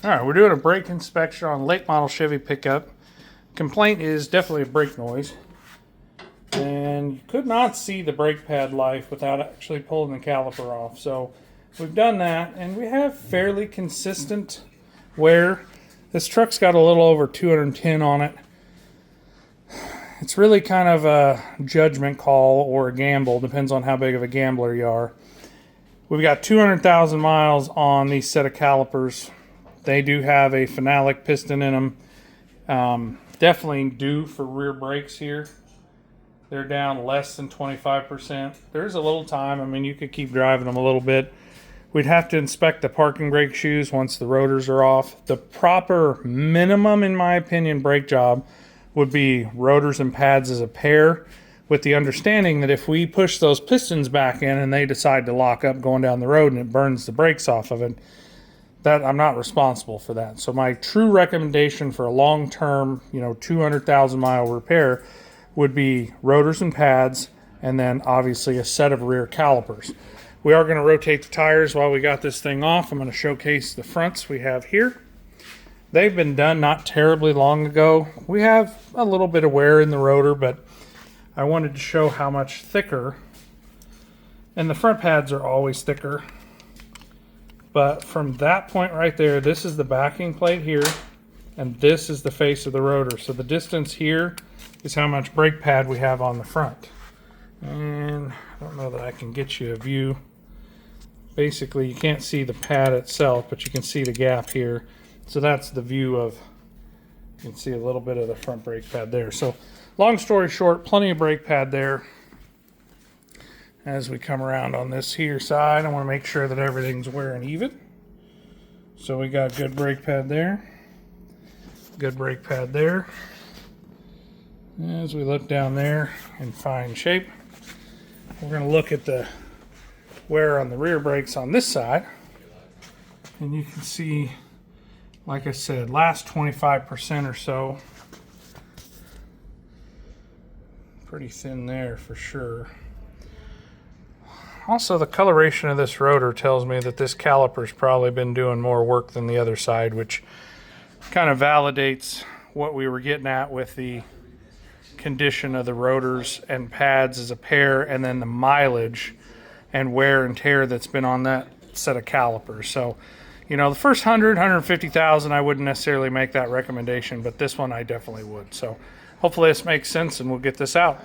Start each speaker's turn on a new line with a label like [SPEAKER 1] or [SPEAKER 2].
[SPEAKER 1] All right, we're doing a brake inspection on late model Chevy pickup. Complaint is definitely a brake noise. And you could not see the brake pad life without actually pulling the caliper off. So we've done that, and we have fairly consistent wear. This truck's got a little over 210 on it. It's really kind of a judgment call or a gamble, depends on how big of a gambler you are. We've got 200,000 miles on these set of calipers. They do have a phenolic piston in them. Definitely due for rear brakes here. They're down less than 25%. There's a little time. I mean, you could keep driving them a little bit. We'd have to inspect the parking brake shoes once the rotors are off. The proper minimum, in my opinion, brake job would be rotors and pads as a pair, with the understanding that if we push those pistons back in and they decide to lock up going down the road and it burns the brakes off of it, that I'm not responsible for that. So my true recommendation for a long-term, 200,000 mile repair would be rotors and pads, and then obviously a set of rear calipers. We are going to rotate the tires while we got this thing off. I'm going to showcase the fronts we have here. They've been done not terribly long ago. We have a little bit of wear in the rotor, but I wanted to show how much thicker, and the front pads are always thicker. But from that point right there, this is the backing plate here, and this is the face of the rotor. So the distance here is how much brake pad we have on the front. And I don't know that I can get you a view. Basically, you can't see the pad itself, but you can see the gap here. So that's the view of, you can see a little bit of the front brake pad there. So long story short, plenty of brake pad there. As we come around on this here side, I want to make sure that everything's wearing even. So we got good brake pad there. Good brake pad there. As we look down there, in fine shape. We're going to look at the wear on the rear brakes on this side. And you can see, like I said, last 25% or so. Pretty thin there for sure. Also, the coloration of this rotor tells me that this caliper's probably been doing more work than the other side, which kind of validates what we were getting at with the condition of the rotors and pads as a pair, and then the mileage and wear and tear that's been on that set of calipers. So, the first 150,000, I wouldn't necessarily make that recommendation, but this one I definitely would. So hopefully this makes sense, and we'll get this out.